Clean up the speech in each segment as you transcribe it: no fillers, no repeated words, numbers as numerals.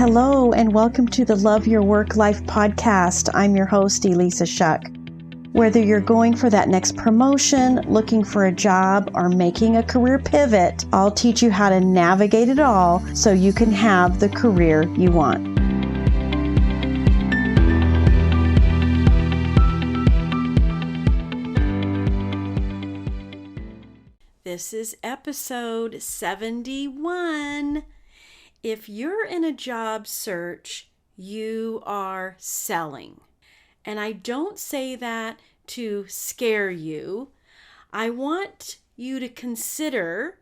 Hello, and welcome to the Love Your Work Life podcast. I'm your host, Elissa Shuck. Whether you're going for that next promotion, looking for a job, or making a career pivot, I'll teach you how to navigate it all so you can have the career you want. This is episode 71. If you're in a job search, you are selling. And I don't say that to scare you. I want you to consider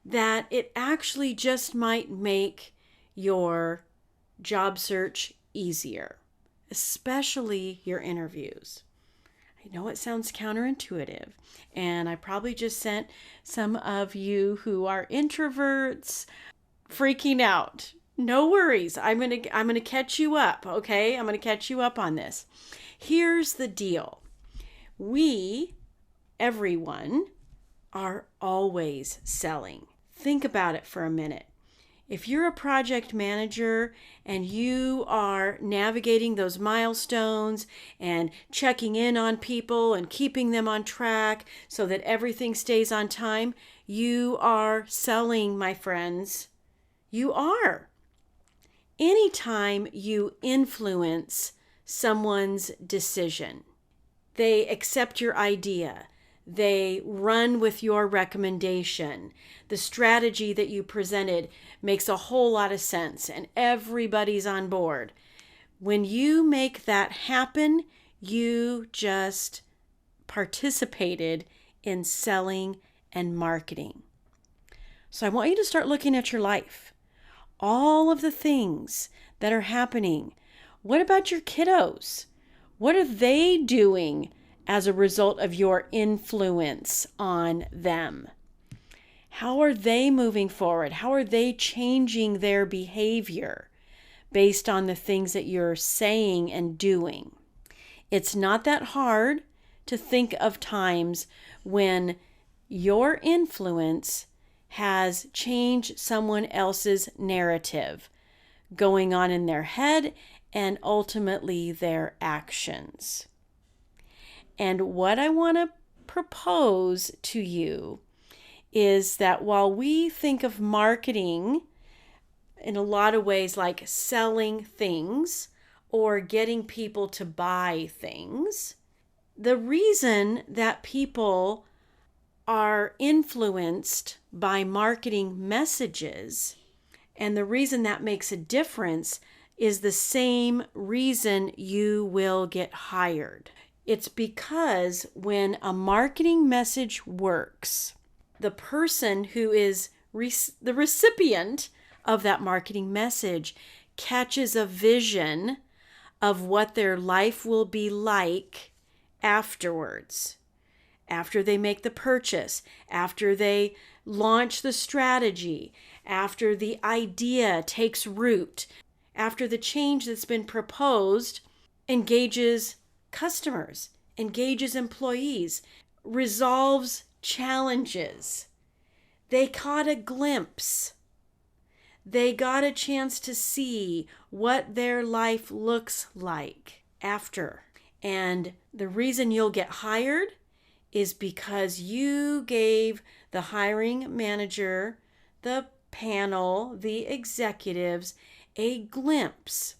that it actually just might make your job search easier, especially your interviews. I know it sounds counterintuitive, and I probably just sent some of you who are introverts freaking out. No worries. I'm gonna catch you up, okay? I'm gonna catch you up on this. Here's the deal. Everyone, are always selling. Think about it for a minute. If you're a project manager and you are navigating those milestones and checking in on people and keeping them on track so that everything stays on time, you are selling, my friends. You are. Anytime you influence someone's decision, they accept your idea, they run with your recommendation, the strategy that you presented makes a whole lot of sense and everybody's on board. When you make that happen, you just participated in selling and marketing. So I want you to start looking at your life. All of the things that are happening. What about your kiddos? What are they doing as a result of your influence on them? How are they moving forward? How are they changing their behavior based on the things that you're saying and doing? It's not that hard to think of times when your influence has changed someone else's narrative going on in their head and ultimately their actions. And what I want to propose to you is that while we think of marketing in a lot of ways like selling things or getting people to buy things, the reason that people are influenced by marketing messages, and the reason that makes a difference is the same reason you will get hired. It's because when a marketing message works, the person who is the recipient of that marketing message catches a vision of what their life will be like afterwards. After they make the purchase, after they launch the strategy, after the idea takes root, after the change that's been proposed engages customers, engages employees, resolves challenges. They caught a glimpse. They got a chance to see what their life looks like after. And the reason you'll get hired is because you gave the hiring manager, the panel, the executives, a glimpse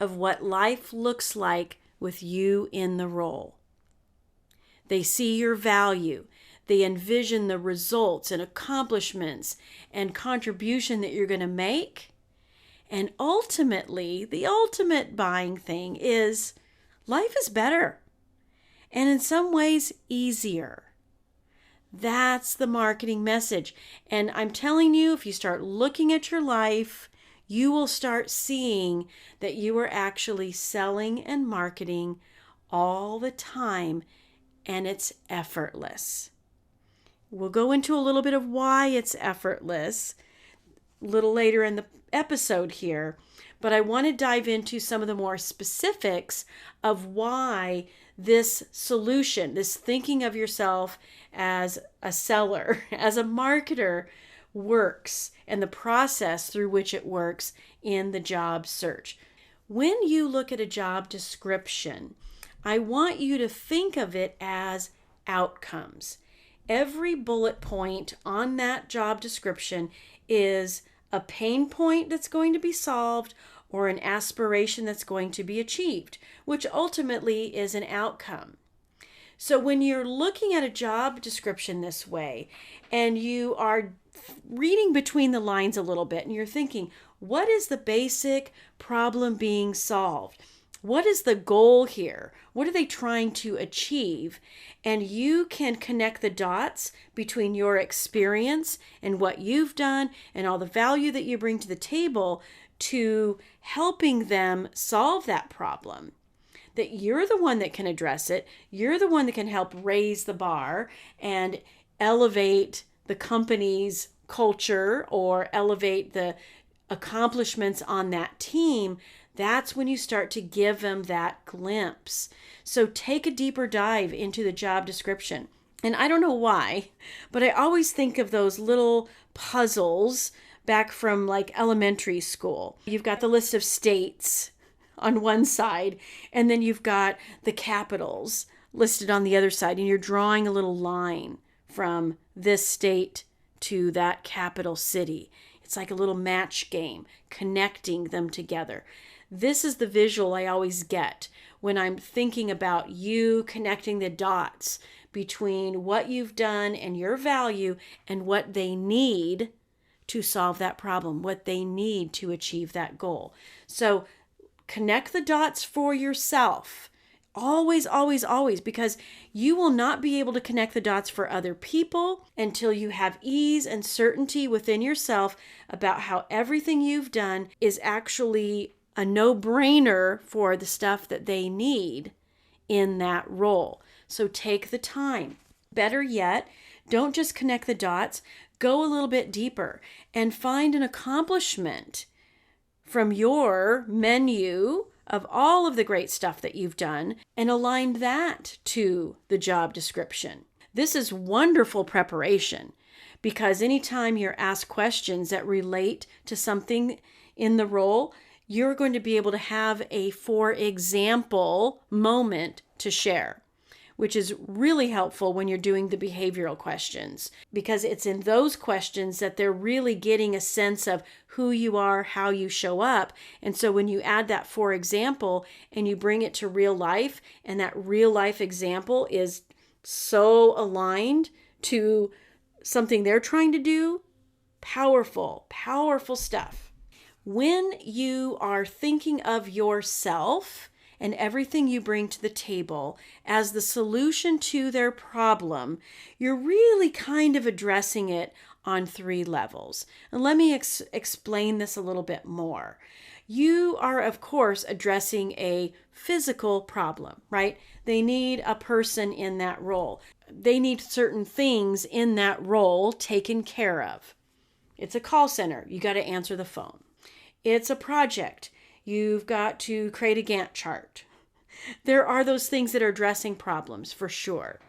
of what life looks like with you in the role. They see your value. They envision the results and accomplishments and contribution that you're going to make. And ultimately, the ultimate buying thing is life is better. And in some ways, easier. That's the marketing message. And I'm telling you, if you start looking at your life, you will start seeing that you are actually selling and marketing all the time, and it's effortless. We'll go into a little bit of why it's effortless a little later in the episode here, but I want to dive into some of the more specifics of why this solution, this thinking of yourself as a seller, as a marketer, works and the process through which it works in the job search. When you look at a job description, I want you to think of it as outcomes. Every bullet point on that job description is a pain point that's going to be solved or an aspiration that's going to be achieved, which ultimately is an outcome. So when you're looking at a job description this way and you are reading between the lines a little bit and you're thinking, what is the basic problem being solved? What is the goal here? What are they trying to achieve? And you can connect the dots between your experience and what you've done and all the value that you bring to the table to helping them solve that problem. That you're the one that can address it. You're the one that can help raise the bar and elevate the company's culture or elevate the accomplishments on that team. That's when you start to give them that glimpse. So take a deeper dive into the job description. And I don't know why, but I always think of those little puzzles back from like elementary school. You've got the list of states on one side, and then you've got the capitals listed on the other side, and you're drawing a little line from this state to that capital city. It's like a little match game, connecting them together. This is the visual I always get when I'm thinking about you connecting the dots between what you've done and your value and what they need to solve that problem, what they need to achieve that goal. So connect the dots for yourself. Always, always, always, because you will not be able to connect the dots for other people until you have ease and certainty within yourself about how everything you've done is actually a no-brainer for the stuff that they need in that role. So take the time. Better yet, don't just connect the dots, go a little bit deeper and find an accomplishment from your menu of all of the great stuff that you've done and align that to the job description. This is wonderful preparation because anytime you're asked questions that relate to something in the role, you're going to be able to have a for example moment to share, which is really helpful when you're doing the behavioral questions, because it's in those questions that they're really getting a sense of who you are, how you show up. And so when you add that for example and you bring it to real life, and that real life example is so aligned to something they're trying to do, powerful, powerful stuff. When you are thinking of yourself and everything you bring to the table as the solution to their problem, you're really kind of addressing it on 3 levels. And let me explain this a little bit more. You are, of course, addressing a physical problem, right? They need a person in that role. They need certain things in that role taken care of. It's a call center. You got to answer the phone. It's a project. You've got to create a Gantt chart. There are those things that are addressing problems for sure.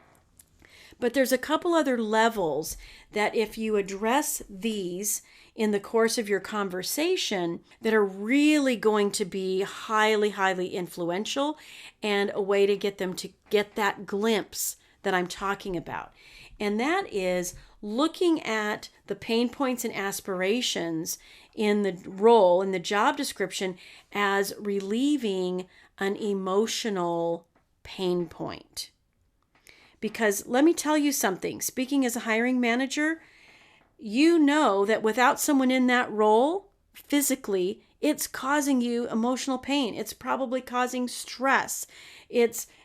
But there's a couple other levels that if you address these in the course of your conversation that are really going to be highly, highly influential and a way to get them to get that glimpse that I'm talking about. And that is looking at the pain points and aspirations in the role, in the job description, as relieving an emotional pain point. Because let me tell you something, speaking as a hiring manager, you know that without someone in that role, physically, it's causing you emotional pain. It's probably causing stress.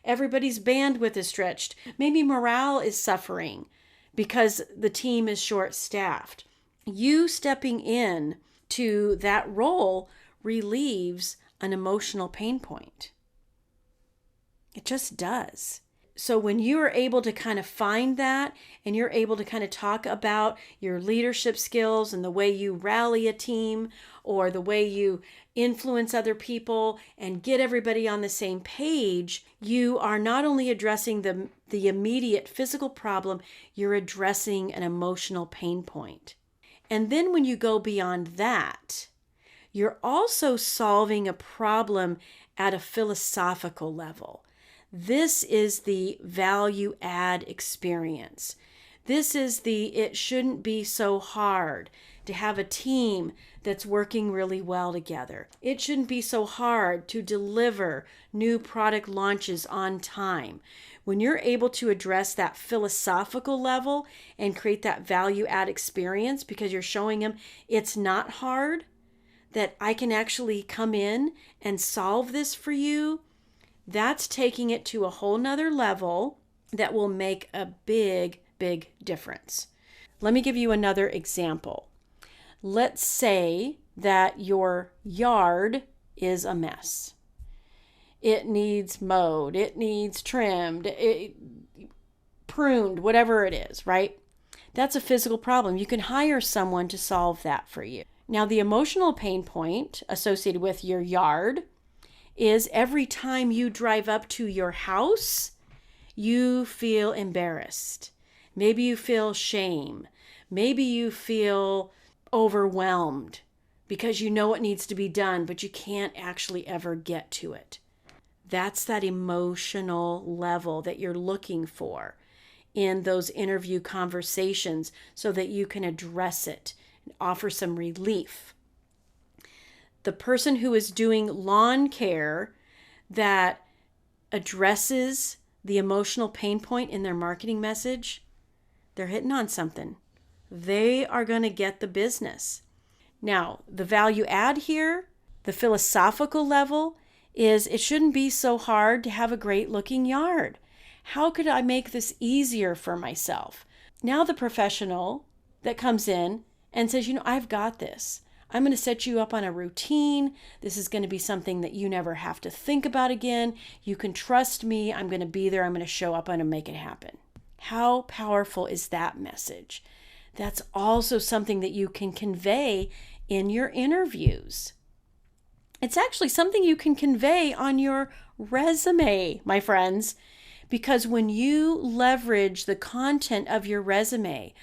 Everybody's bandwidth is stretched. Maybe morale is suffering because the team is short-staffed. You stepping in to that role relieves an emotional pain point. It just does. So when you are able to kind of find that and you're able to kind of talk about your leadership skills and the way you rally a team or the way you influence other people and get everybody on the same page, you are not only addressing the immediate physical problem, you're addressing an emotional pain point. And then when you go beyond that, you're also solving a problem at a philosophical level. This is the value add experience. This is the it shouldn't be so hard to have a team that's working really well together. It shouldn't be so hard to deliver new product launches on time. When you're able to address that philosophical level and create that value add experience because you're showing them it's not hard, that I can actually come in and solve this for you, that's taking it to a whole nother level that will make a big, big difference. Let me give you another example. Let's say that your yard is a mess. It needs mowed, it needs trimmed, pruned, whatever it is, right? That's a physical problem. You can hire someone to solve that for you. Now, the emotional pain point associated with your yard is every time you drive up to your house, you feel embarrassed. Maybe you feel shame. Maybe you feel overwhelmed because you know it needs to be done, but you can't actually ever get to it. That's that emotional level that you're looking for in those interview conversations so that you can address it and offer some relief. The person who is doing lawn care that addresses the emotional pain point in their marketing message, they're hitting on something. They are going to get the business. Now, the value add here, the philosophical level, is it shouldn't be so hard to have a great looking yard. How could I make this easier for myself? Now the professional that comes in and says, I've got this. I'm going to set you up on a routine. This is going to be something that you never have to think about again. You can trust me. I'm going to be there. I'm going to show up. I'm going to make it happen. How powerful is that message? That's also something that you can convey in your interviews. It's actually something you can convey on your resume, my friends, because when you leverage the content of your resume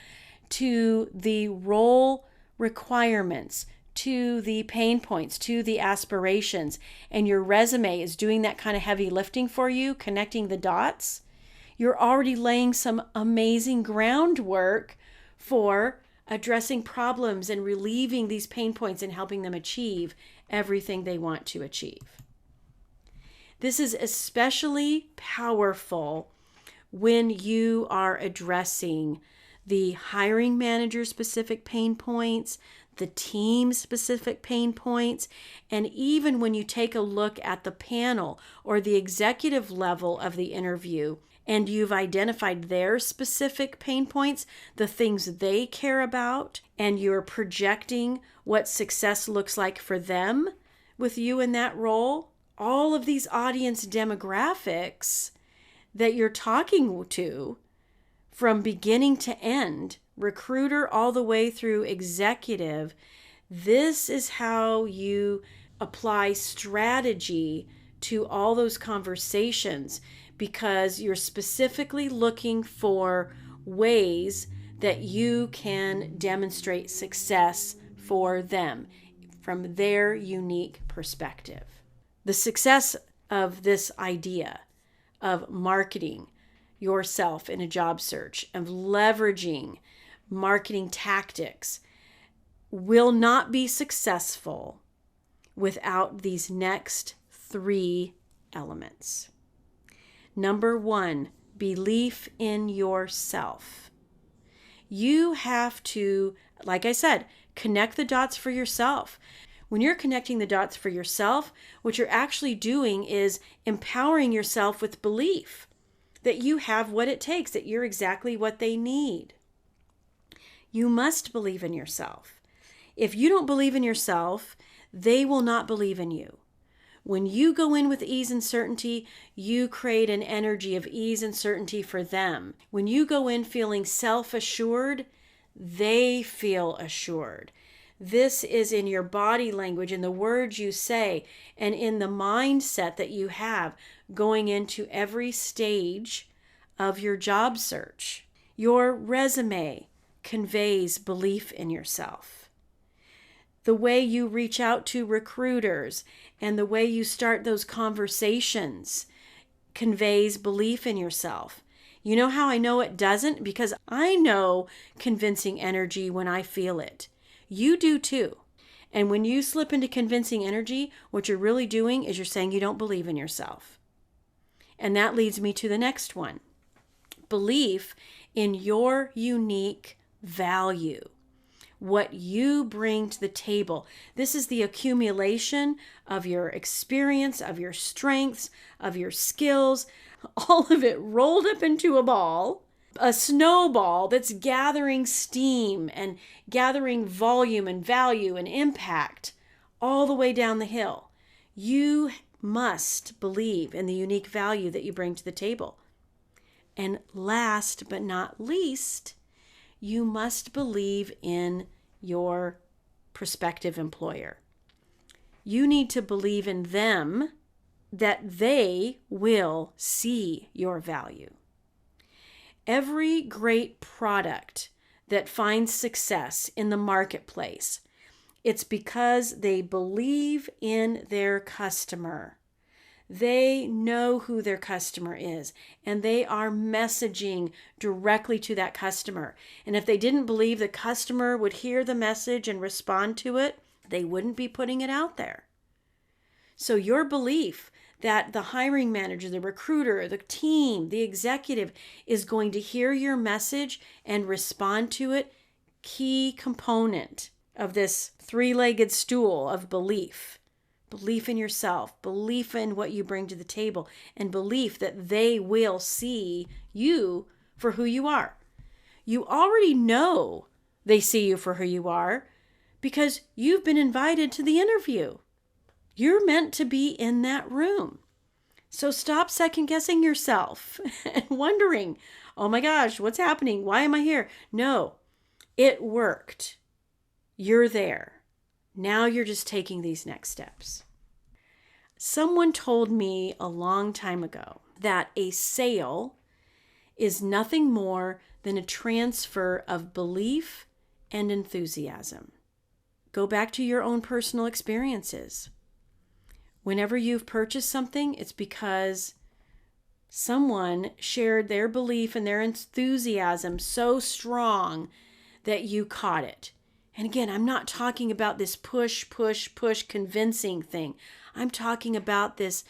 to the role requirements, to the pain points, to the aspirations, and your resume is doing that kind of heavy lifting for you, connecting the dots, you're already laying some amazing groundwork for addressing problems and relieving these pain points and helping them achieve everything they want to achieve. This is especially powerful when you are addressing the hiring manager specific pain points, the team specific pain points, and even when you take a look at the panel or the executive level of the interview and you've identified their specific pain points, the things they care about, and you're projecting what success looks like for them with you in that role, all of these audience demographics that you're talking to from beginning to end, recruiter all the way through executive, this is how you apply strategy to all those conversations because you're specifically looking for ways that you can demonstrate success for them from their unique perspective. The success of this idea of marketing yourself in a job search, of leveraging marketing tactics, will not be successful without these next 3 elements. Number 1, belief in yourself. You have to, like I said, connect the dots for yourself. When you're connecting the dots for yourself, what you're actually doing is empowering yourself with belief that you have what it takes, that you're exactly what they need. You must believe in yourself. If you don't believe in yourself, they will not believe in you. When you go in with ease and certainty, you create an energy of ease and certainty for them. When you go in feeling self-assured, they feel assured. This is in your body language, in the words you say, and in the mindset that you have going into every stage of your job search. Your resume conveys belief in yourself. The way you reach out to recruiters and the way you start those conversations conveys belief in yourself. You know how I know it doesn't? Because I know convincing energy when I feel it. You do too. And when you slip into convincing energy, what you're really doing is you're saying you don't believe in yourself. And that leads me to the next one. Belief in your unique value. What you bring to the table. This is the accumulation of your experience, of your strengths, of your skills, all of it rolled up into a ball, a snowball that's gathering steam and gathering volume and value and impact all the way down the hill. You must believe in the unique value that you bring to the table. And last but not least, you must believe in your prospective employer. You need to believe in them that they will see your value. Every great product that finds success in the marketplace, it's because they believe in their customer. They know who their customer is, and they are messaging directly to that customer. And if they didn't believe the customer would hear the message and respond to it, they wouldn't be putting it out there. So your belief that the hiring manager, the recruiter, the team, the executive is going to hear your message and respond to it, key component of this three-legged stool of belief. Belief in yourself, belief in what you bring to the table, and belief that they will see you for who you are. You already know they see you for who you are because you've been invited to the interview. You're meant to be in that room. So stop second guessing yourself and wondering, oh my gosh, what's happening? Why am I here? No, it worked. You're there. Now you're just taking these next steps. Someone told me a long time ago that a sale is nothing more than a transfer of belief and enthusiasm. Go back to your own personal experiences. Whenever you've purchased something, it's because someone shared their belief and their enthusiasm so strong that you caught it. And again, I'm not talking about this push convincing thing. I'm talking about this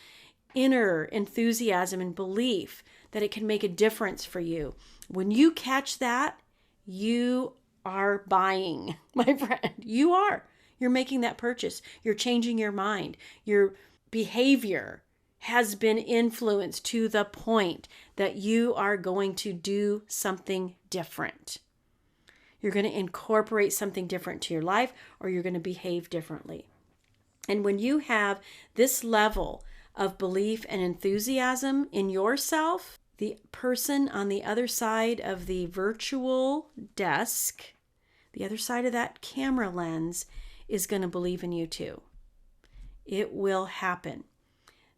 inner enthusiasm and belief that it can make a difference for you. When you catch that, you are buying, my friend. You are. You're making that purchase. You're changing your mind. Your behavior has been influenced to the point that you are going to do something different. You're going to incorporate something different to your life, or you're going to behave differently. And when you have this level of belief and enthusiasm in yourself, the person on the other side of the virtual desk, the other side of that camera lens, is going to believe in you too. It will happen.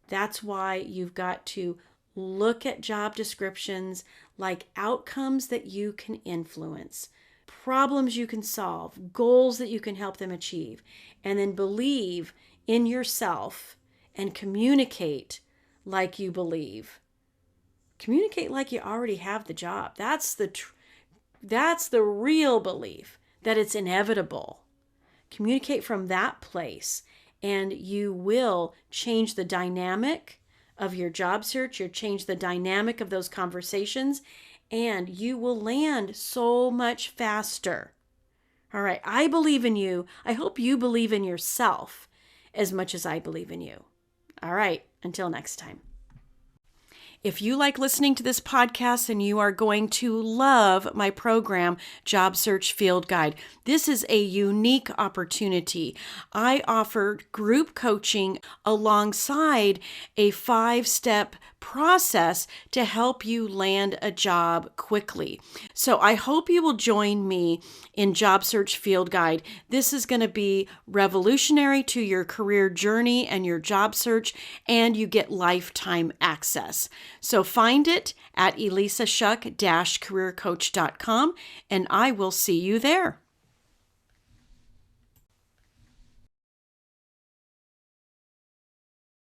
That's why you've got to look at job descriptions like outcomes that you can influence, problems you can solve, goals that you can help them achieve, and then believe in yourself and communicate like you believe. Communicate like you already have the job. That's the real belief, that it's inevitable. Communicate from that place, and you will change the dynamic of your job search. You'll change the dynamic of those conversations, and you will land so much faster. All right, I believe in you. I hope you believe in yourself as much as I believe in you. All right, until next time. If you like listening to this podcast, then you are going to love my program, Job Search Field Guide. This is a unique opportunity. I offer group coaching alongside a 5-step process to help you land a job quickly. So I hope you will join me in Job Search Field Guide. This is going to be revolutionary to your career journey and your job search, and you get lifetime access. So find it at elissashuck-careercoach.com, and I will see you there.